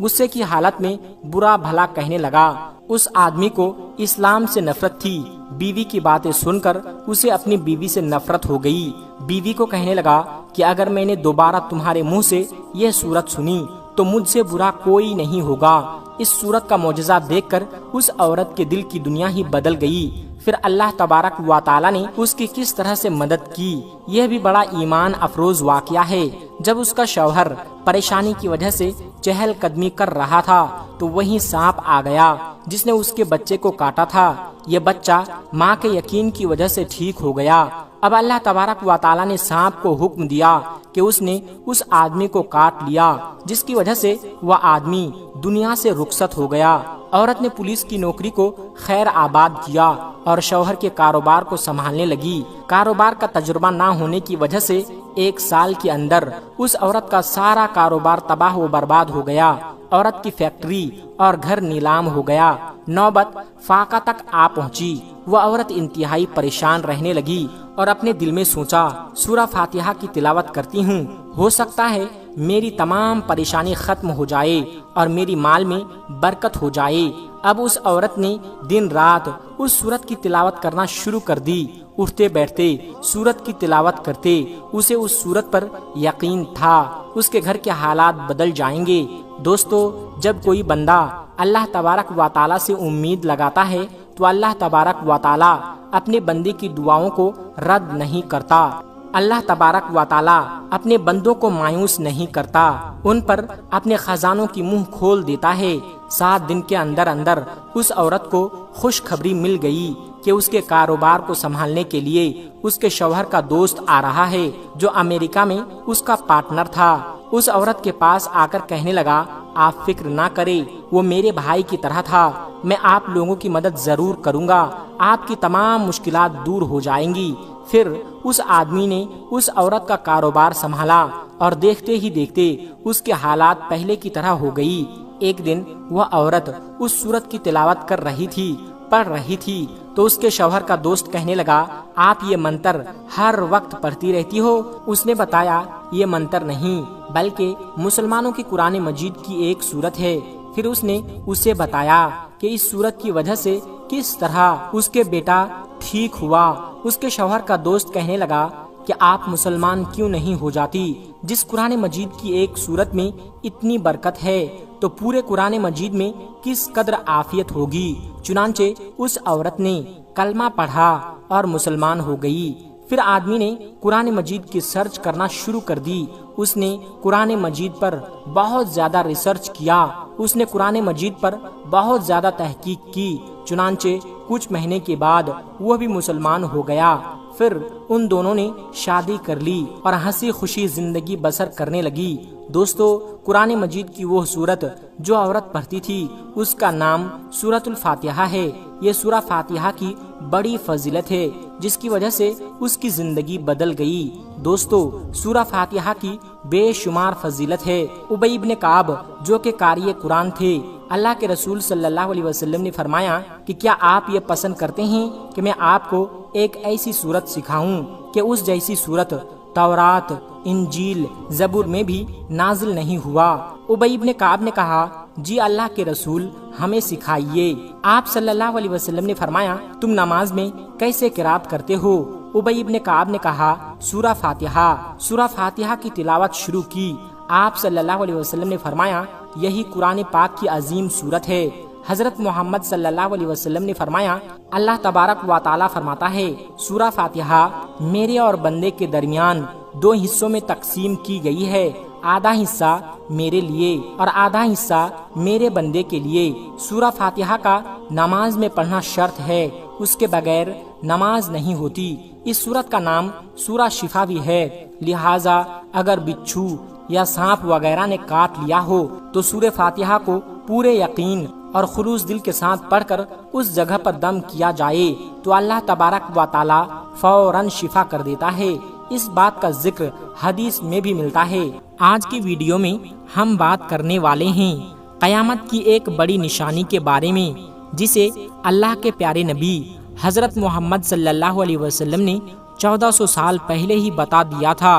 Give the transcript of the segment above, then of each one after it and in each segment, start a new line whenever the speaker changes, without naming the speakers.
غصے کی حالت میں برا بھلا کہنے لگا۔ اس آدمی کو اسلام سے نفرت تھی۔ بیوی کی باتیں سن کر اسے اپنی بیوی سے نفرت ہو گئی۔ بیوی کو کہنے لگا کہ اگر میں نے دوبارہ تمہارے منہ سے یہ صورت سنی تو مجھ سے برا کوئی نہیں ہوگا۔ اس صورت کا معجزہ دیکھ کر اس عورت کے دل کی دنیا ہی بدل گئی۔ پھر اللہ تبارک و تعالی نے اس کی کس طرح سے مدد کی، یہ بھی بڑا ایمان افروز واقعہ ہے۔ جب اس کا شوہر پریشانی کی وجہ سے چہل قدمی کر رہا تھا تو وہیں سانپ آ گیا جس نے اس کے بچے کو کاٹا تھا۔ یہ بچہ ماں کے یقین کی وجہ سے ٹھیک ہو گیا۔ اب اللہ تبارک و تعالی نے سانپ کو حکم دیا کہ اس نے اس آدمی کو کاٹ لیا، جس کی وجہ سے وہ آدمی دنیا سے رخصت ہو گیا۔ عورت نے پولیس کی نوکری کو خیر آباد کیا اور شوہر کے کاروبار کو سنبھالنے لگی۔ کاروبار کا تجربہ نہ ہونے کی وجہ سے 1 سال کے اندر اس عورت کا سارا کاروبار تباہ و برباد ہو گیا۔ عورت کی فیکٹری اور گھر نیلام ہو گیا۔ نوبت فاقہ تک آ پہنچی۔ وہ عورت انتہائی پریشان رہنے لگی اور اپنے دل میں سوچا، سورہ فاتحہ کی تلاوت کرتی ہوں، ہو سکتا ہے میری تمام پریشانی ختم ہو جائے اور میری مال میں برکت ہو جائے۔ اب اس عورت نے دن رات اس سورت کی تلاوت کرنا شروع کر دی۔ اٹھتے بیٹھتے سورت کی تلاوت کرتے اسے اس سورت پر یقین تھا اس کے گھر کے حالات بدل جائیں گے۔ دوستو، جب کوئی بندہ اللہ تبارک و تعالی سے امید لگاتا ہے تو اللہ تبارک و تعالی اپنے بندے کی دعاؤں کو رد نہیں کرتا۔ اللہ تبارک و تعالی اپنے بندوں کو مایوس نہیں کرتا، ان پر اپنے خزانوں کی منہ کھول دیتا ہے۔ 7 دن کے اندر اندر اس عورت کو خوشخبری مل گئی کہ اس کے کاروبار کو سنبھالنے کے لیے اس کے شوہر کا دوست آ رہا ہے جو امریکہ میں اس کا پارٹنر تھا۔ اس عورت کے پاس آ کر کہنے لگا، آپ فکر نہ کریں، وہ میرے بھائی کی طرح تھا، میں آپ لوگوں کی مدد ضرور کروں گا، آپ کی تمام مشکلات دور ہو جائیں گی۔ پھر اس آدمی نے اس عورت کا کاروبار سنبھالا اور دیکھتے ہی دیکھتے اس کے حالات پہلے کی طرح ہو گئی۔ ایک دن وہ عورت اس سورت کی تلاوت کر رہی تھی، پڑھ رہی تھی تو اس کے شوہر کا دوست کہنے لگا، آپ یہ منتر ہر وقت پڑھتی رہتی ہو؟ اس نے بتایا، یہ منتر نہیں بلکہ مسلمانوں کی قرآن مجید کی ایک سورت ہے۔ پھر اس نے اسے بتایا کہ اس سورت کی وجہ سے کس طرح اس کے بیٹا ٹھیک ہوا۔ اس کے شوہر کا دوست کہنے لگا کہ آپ مسلمان کیوں نہیں ہو جاتی؟ جس قرآن مجید کی ایک سورت میں اتنی برکت ہے تو پورے قرآن مجید میں کس قدر عافیت ہوگی۔ چنانچہ اس عورت نے کلمہ پڑھا اور مسلمان ہو گئی۔ پھر آدمی نے قرآن مجید کی سرچ کرنا شروع کر دی۔ اس نے قرآن مجید پر بہت زیادہ ریسرچ کیا، اس نے قرآن مجید پر بہت زیادہ تحقیق کی۔ چنانچہ کچھ مہینے کے بعد وہ بھی مسلمان ہو گیا۔ پھر ان دونوں نے شادی کر لی اور ہنسی خوشی زندگی بسر کرنے لگی۔ دوستو، قرآن مجید کی وہ سورت جو عورت پڑھتی تھی اس کا نام سورۃ الفاتحہ ہے۔ یہ سورہ فاتحہ کی بڑی فضیلت ہے جس کی وجہ سے اس کی زندگی بدل گئی۔ دوستو، سورہ فاتحہ کی بے شمار فضیلت ہے۔ ابی بن کعب جو کہ قاری قرآن تھے، اللہ کے رسول صلی اللہ علیہ وسلم نے فرمایا کہ کیا آپ یہ پسند کرتے ہیں کہ میں آپ کو ایک ایسی سورت سکھاؤں کہ اس جیسی سورت تورات، انجیل، زبور میں بھی نازل نہیں ہوا؟ ابی بن کعب نے کہا، جی اللہ کے رسول، ہمیں سکھائیے۔ آپ صلی اللہ علیہ وسلم نے فرمایا، تم نماز میں کیسے قرات کرتے ہو؟ ابی بن کعب نے کہا، سورہ فاتحہ۔ سورہ فاتحہ کی تلاوت شروع کی۔ آپ صلی اللہ علیہ وسلم نے فرمایا، یہی قرآن پاک کی عظیم سورت ہے۔ حضرت محمد صلی اللہ علیہ وسلم نے فرمایا، اللہ تبارک و تعالی فرماتا ہے، سورہ فاتحہ میرے اور بندے کے درمیان 2 حصوں میں تقسیم کی گئی ہے، آدھا حصہ میرے لیے اور آدھا حصہ میرے بندے کے لیے۔ سورہ فاتحہ کا نماز میں پڑھنا شرط ہے، اس کے بغیر نماز نہیں ہوتی۔ اس سورت کا نام سورہ شفا بھی ہے، لہٰذا اگر بچھو یا سانپ وغیرہ نے کاٹ لیا ہو تو سورہ فاتحہ کو پورے یقین اور خلوص دل کے ساتھ پڑھ کر اس جگہ پر دم کیا جائے تو اللہ تبارک و تعالی فوراً شفا کر دیتا ہے۔ اس بات کا ذکر حدیث میں بھی ملتا ہے۔ آج کی ویڈیو میں ہم بات کرنے والے ہیں قیامت کی ایک بڑی نشانی کے بارے میں، جسے اللہ کے پیارے نبی حضرت محمد صلی اللہ علیہ وسلم نے 1400 سال پہلے ہی بتا دیا تھا،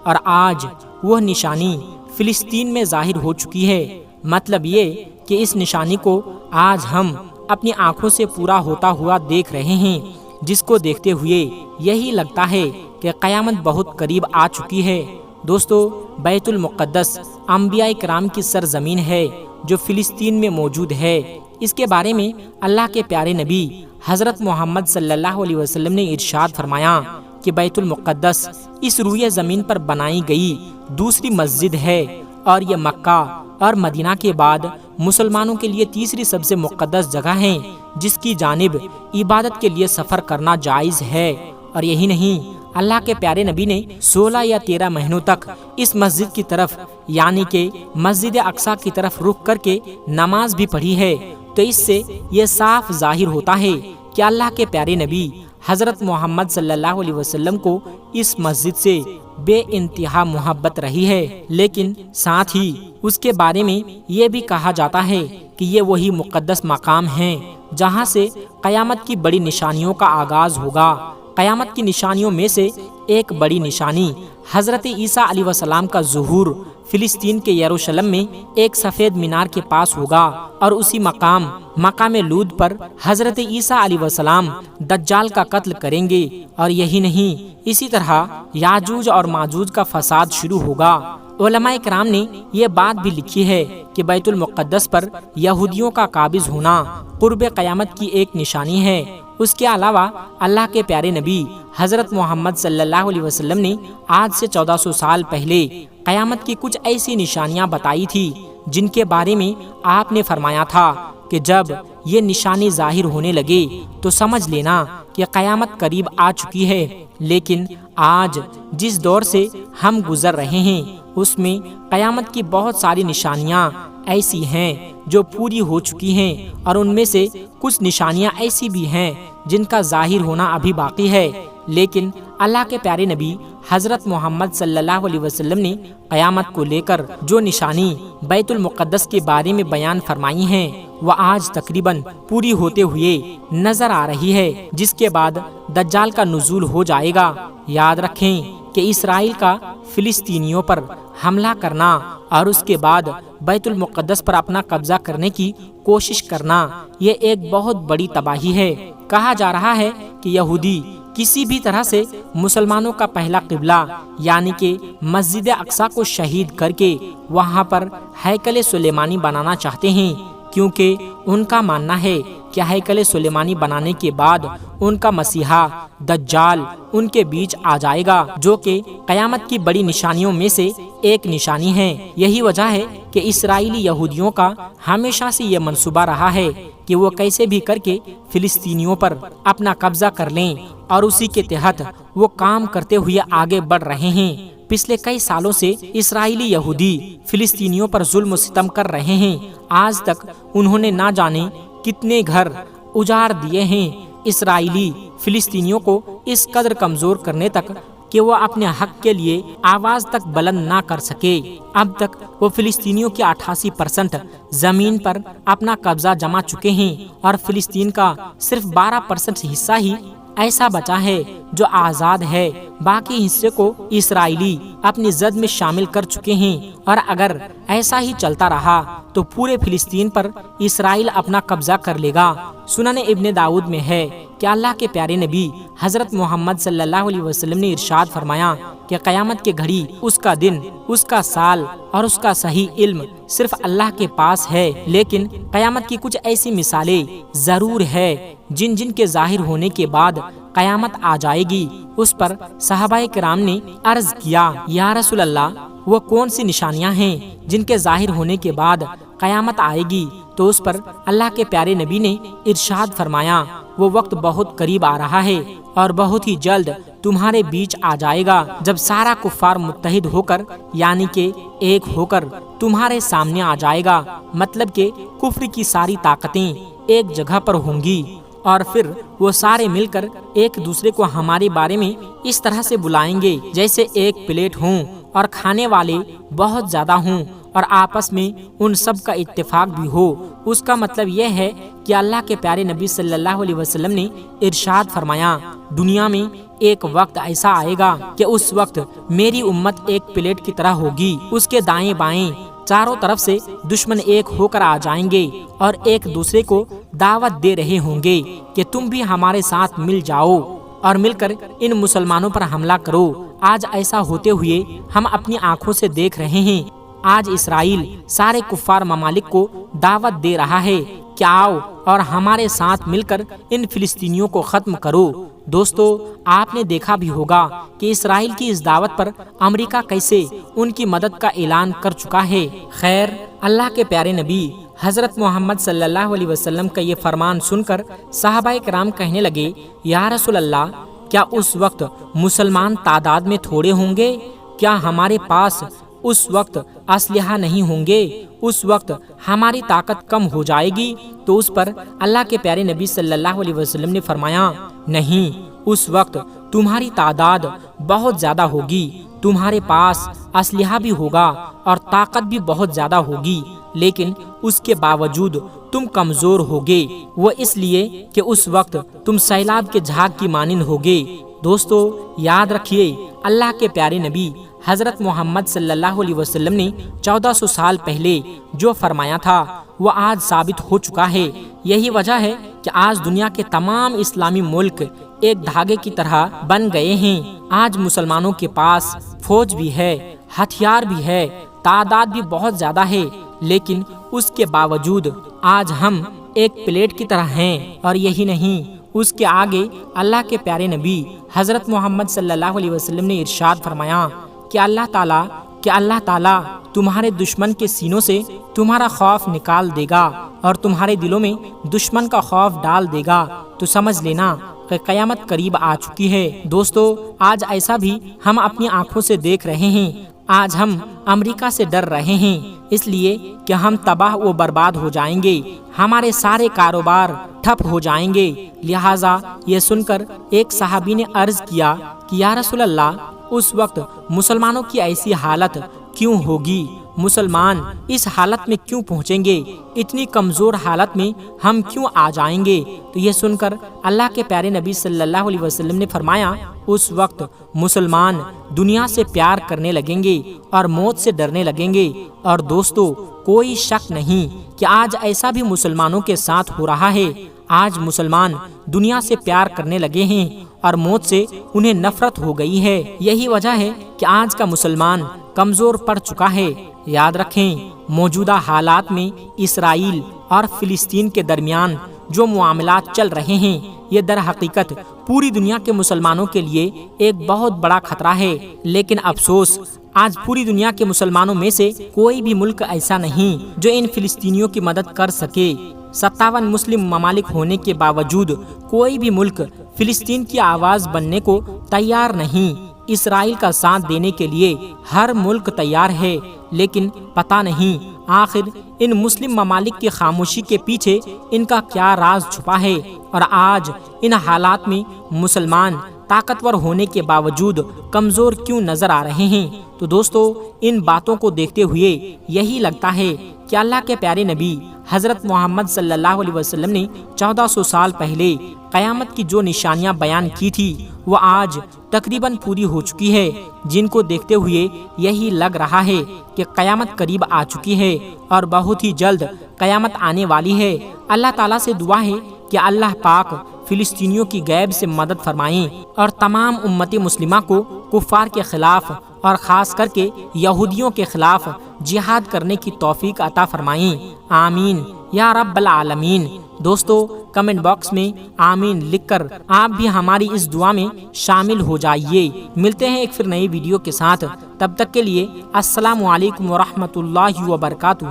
اور آج وہ نشانی فلسطین میں ظاہر ہو چکی ہے۔ مطلب یہ کہ اس نشانی کو آج ہم اپنی آنکھوں سے پورا ہوتا ہوا دیکھ رہے ہیں، جس کو دیکھتے ہوئے یہی لگتا ہے کہ قیامت بہت قریب آ چکی ہے۔ دوستو، بیت المقدس انبیاء کرام کی سرزمین ہے جو فلسطین میں موجود ہے۔ اس کے بارے میں اللہ کے پیارے نبی حضرت محمد صلی اللہ علیہ وسلم نے ارشاد فرمایا کہ بیت المقدس اس روئے زمین پر بنائی گئی دوسری مسجد ہے، اور یہ مکہ اور مدینہ کے بعد مسلمانوں کے لیے تیسری سب سے مقدس جگہ ہے جس کی جانب عبادت کے لیے سفر کرنا جائز ہے۔ اور یہی نہیں، اللہ کے پیارے نبی نے 16 یا 13 مہینوں تک اس مسجد کی طرف یعنی کہ مسجد اقصی کی طرف رخ کر کے نماز بھی پڑھی ہے۔ تو اس سے یہ صاف ظاہر ہوتا ہے کہ اللہ کے پیارے نبی حضرت محمد صلی اللہ علیہ وسلم کو اس مسجد سے بے انتہا محبت رہی ہے، لیکن ساتھ ہی اس کے بارے میں یہ بھی کہا جاتا ہے کہ یہ وہی مقدس مقام ہے جہاں سے قیامت کی بڑی نشانیوں کا آغاز ہوگا۔ قیامت کی نشانیوں میں سے ایک بڑی نشانی حضرت عیسیٰ علیہ السلام کا ظہور فلسطین کے یروشلم میں ایک سفید مینار کے پاس ہوگا، اور اسی مقام لود پر حضرت عیسیٰ علیہ السلام دجال کا قتل کریں گے۔ اور یہی نہیں، اسی طرح یاجوج اور ماجوج کا فساد شروع ہوگا۔ علماء کرام نے یہ بات بھی لکھی ہے کہ بیت المقدس پر یہودیوں کا قابض ہونا قرب قیامت کی ایک نشانی ہے۔ اس کے علاوہ اللہ کے پیارے نبی حضرت محمد صلی اللہ علیہ وسلم نے آج سے 1400 سال پہلے قیامت کی کچھ ایسی نشانیاں بتائی تھی جن کے بارے میں آپ نے فرمایا تھا کہ جب یہ نشانی ظاہر ہونے لگے تو سمجھ لینا کہ قیامت قریب آ چکی ہے۔ لیکن آج جس دور سے ہم گزر رہے ہیں اس میں قیامت کی بہت ساری نشانیاں ایسی ہیں جو پوری ہو چکی ہیں، اور ان میں سے کچھ نشانیاں ایسی بھی ہیں جن کا ظاہر ہونا ابھی باقی ہے۔ لیکن اللہ کے پیارے نبی حضرت محمد صلی اللہ علیہ وسلم نے قیامت کو لے کر جو نشانی بیت المقدس کے بارے میں بیان فرمائی ہیں وہ آج تقریباً پوری ہوتے ہوئے نظر آ رہی ہے، جس کے بعد دجال کا نزول ہو جائے گا۔ یاد رکھیں کہ اسرائیل کا فلسطینیوں پر حملہ کرنا اور اس کے بعد بیت المقدس پر اپنا قبضہ کرنے کی کوشش کرنا یہ ایک بہت بڑی تباہی ہے۔ کہا جا رہا ہے کہ یہودی کسی بھی طرح سے مسلمانوں کا پہلا قبلہ یعنی کہ مسجد اقصی کو شہید کر کے وہاں پر ہیکل سلیمانی بنانا چاہتے ہیں، کیونکہ ان کا ماننا ہے کہ ہیکل سلیمانی بنانے کے بعد ان کا مسیحا دجال ان کے بیچ آ جائے گا، جو کہ قیامت کی بڑی نشانیوں میں سے ایک نشانی ہے۔ یہی وجہ ہے کہ اسرائیلی یہودیوں کا ہمیشہ سے یہ منصوبہ رہا ہے کہ وہ کیسے بھی کر کے فلسطینیوں پر اپنا قبضہ کر لیں، اور اسی کے تحت وہ کام کرتے ہوئے آگے بڑھ رہے ہیں۔ پچھلے کئی سالوں سے اسرائیلی یہودی فلسطینیوں پر ظلم و ستم کر رہے ہیں۔ آج تک انہوں نے نہ جانے کتنے گھر اجاڑ دیے ہیں، اسرائیلی فلسطینیوں کو اس قدر کمزور کرنے تک کہ وہ اپنے حق کے لیے آواز تک بلند نہ کر سکے۔ اب تک وہ فلسطینیوں کی 88% زمین پر اپنا قبضہ جما چکے ہیں، اور فلسطین کا صرف 12% حصہ ہی ایسا بچا ہے جو آزاد ہے۔ باقی حصے کو اسرائیلی اپنی زد میں شامل کر چکے ہیں، اور اگر ایسا ہی چلتا رہا تو پورے فلسطین پر اسرائیل اپنا قبضہ کر لے گا۔ سنن ابن داؤد میں ہے کہ اللہ کے پیارے نبی حضرت محمد صلی اللہ علیہ وسلم نے ارشاد فرمایا کہ قیامت کے گھڑی، اس کا دن، اس کا سال اور اس کا صحیح علم صرف اللہ کے پاس ہے، لیکن قیامت کی کچھ ایسی مثالیں ضرور ہے جن کے ظاہر ہونے کے بعد قیامت آ جائے گی۔ اس پر صحابہ کرام نے عرض کیا، یا رسول اللہ، وہ کون سی نشانیاں ہیں جن کے ظاہر ہونے کے بعد قیامت آئے گی؟ تو اس پر اللہ کے پیارے نبی نے ارشاد فرمایا، وہ وقت بہت قریب آ رہا ہے اور بہت ہی جلد تمہارے بیچ آ جائے گا جب سارا کفار متحد ہو کر یعنی کہ ایک ہو کر تمہارے سامنے آ جائے گا۔ مطلب کہ کفر کی ساری طاقتیں ایک جگہ پر ہوں گی، اور پھر وہ سارے مل کر ایک دوسرے کو ہمارے بارے میں اس طرح سے بلائیں گے جیسے ایک پلیٹ ہوں اور کھانے والے بہت زیادہ ہوں اور آپس میں ان سب کا اتفاق بھی ہو۔ اس کا مطلب یہ ہے کہ اللہ کے پیارے نبی صلی اللہ علیہ وسلم نے ارشاد فرمایا، دنیا میں ایک وقت ایسا آئے گا کہ اس وقت میری امت ایک پلیٹ کی طرح ہوگی، اس کے دائیں بائیں چاروں طرف سے دشمن ایک ہو کر آ جائیں گے اور ایک دوسرے کو دعوت دے رہے ہوں گے کہ تم بھی ہمارے ساتھ مل جاؤ اور مل کر ان مسلمانوں پر حملہ کرو۔ آج ایسا ہوتے ہوئے ہم اپنی آنکھوں سے دیکھ رہے ہیں۔ آج اسرائیل سارے کفار ممالک کو دعوت دے رہا ہے کہ آؤ اور ہمارے ساتھ مل کر ان فلسطینیوں کو ختم کرو۔ دوستو، آپ نے دیکھا بھی ہوگا کہ اسرائیل کی اس دعوت پر امریکہ کیسے ان کی مدد کا اعلان کر چکا ہے۔ خیر، اللہ کے پیارے نبی حضرت محمد صلی اللہ علیہ وسلم کا یہ فرمان سن کر صحابہ کرام کہنے لگے، یا رسول اللہ، کیا اس وقت مسلمان تعداد میں تھوڑے ہوں گے؟ کیا ہمارے پاس اس وقت اسلحہ نہیں ہوں گے؟ اس وقت ہماری طاقت کم ہو جائے گی؟ تو اس پر اللہ کے پیارے نبی صلی اللہ علیہ وسلم نے فرمایا، نہیں، اس وقت تمہاری تعداد بہت زیادہ ہوگی، تمہارے پاس اسلحہ بھی ہوگا اور طاقت بھی بہت زیادہ ہوگی، لیکن اس کے باوجود تم کمزور ہوگے، وہ اس لیے کہ اس وقت تم سیلاب کے جھاگ کی مانند ہوگے۔ دوستو، یاد رکھیے، اللہ کے پیارے نبی حضرت محمد صلی اللہ علیہ وسلم نے 1400 سال پہلے جو فرمایا تھا وہ آج ثابت ہو چکا ہے۔ یہی وجہ ہے کہ آج دنیا کے تمام اسلامی ملک ایک دھاگے کی طرح بن گئے ہیں۔ آج مسلمانوں کے پاس فوج بھی ہے، ہتھیار بھی ہے، تعداد بھی بہت زیادہ ہے، لیکن اس کے باوجود آج ہم ایک پلیٹ کی طرح ہیں۔ اور یہی نہیں، اس کے آگے اللہ کے پیارے نبی حضرت محمد صلی اللہ علیہ وسلم نے ارشاد فرمایا کہ اللہ تعالیٰ تمہارے دشمن کے سینوں سے تمہارا خوف نکال دے گا اور تمہارے دلوں میں دشمن کا خوف ڈال دے گا۔ تو سمجھ لینا کہ قیامت قریب آ چکی ہے۔ دوستو، آج ایسا بھی ہم اپنی آنکھوں سے دیکھ رہے ہیں۔ آج ہم امریکہ سے ڈر رہے ہیں، اس لیے کہ ہم تباہ و برباد ہو جائیں گے، ہمارے سارے کاروبار ٹھپ ہو جائیں گے۔ لہٰذا یہ سن کر ایک صحابی نے عرض کیا کہ یا رسول اللہ، اس وقت مسلمانوں کی ایسی حالت کیوں ہوگی؟ مسلمان اس حالت میں کیوں پہنچیں گے؟ اتنی کمزور حالت میں ہم کیوں آ جائیں گے؟ تو یہ سن کر اللہ کے پیارے نبی صلی اللہ علیہ وسلم نے فرمایا، اس وقت مسلمان دنیا سے پیار کرنے لگیں گے اور موت سے ڈرنے لگیں گے۔ اور دوستو، کوئی شک نہیں کہ آج ایسا بھی مسلمانوں کے ساتھ ہو رہا ہے۔ آج مسلمان دنیا سے پیار کرنے لگے ہیں اور موت سے انہیں نفرت ہو گئی ہے۔ یہی وجہ ہے کہ آج کا مسلمان کمزور پڑ چکا ہے۔ یاد رکھیں، موجودہ حالات میں اسرائیل اور فلسطین کے درمیان جو معاملات چل رہے ہیں، یہ در حقیقت پوری دنیا کے مسلمانوں کے لیے ایک بہت بڑا خطرہ ہے۔ لیکن افسوس، آج پوری دنیا کے مسلمانوں میں سے کوئی بھی ملک ایسا نہیں جو ان فلسطینیوں کی مدد کر سکے۔ 57 مسلم ممالک ہونے کے باوجود کوئی بھی ملک فلسطین کی آواز بننے کو تیار نہیں۔ اسرائیل کا ساتھ دینے کے لیے ہر ملک تیار ہے، لیکن پتہ نہیں آخر ان مسلم ممالک کی خاموشی کے پیچھے ان کا کیا راز چھپا ہے، اور آج ان حالات میں مسلمان طاقتور ہونے کے باوجود کمزور کیوں نظر آ رہے ہیں؟ تو دوستو، ان باتوں کو دیکھتے ہوئے یہی لگتا ہے کہ اللہ کے پیارے نبی حضرت محمد صلی اللہ علیہ وسلم نے 1400 سال پہلے قیامت کی جو نشانیاں بیان کی تھی وہ آج تقریباً پوری ہو چکی ہے، جن کو دیکھتے ہوئے یہی لگ رہا ہے کہ قیامت قریب آ چکی ہے اور بہت ہی جلد قیامت آنے والی ہے۔ اللہ تعالیٰ سے دعا ہے کہ اللہ پاک فلسطینیوں کی غیب سے مدد فرمائیں اور تمام امت مسلمہ کو کفار کے خلاف اور خاص کر کے یہودیوں کے خلاف جہاد کرنے کی توفیق عطا فرمائیں۔ آمین یا رب العالمین۔ دوستو، کمنٹ باکس میں آمین لکھ کر آپ بھی ہماری اس دعا میں شامل ہو جائیے۔ ملتے ہیں ایک پھر نئی ویڈیو کے ساتھ، تب تک کے لیے السلام علیکم ورحمۃ اللہ وبرکاتہ۔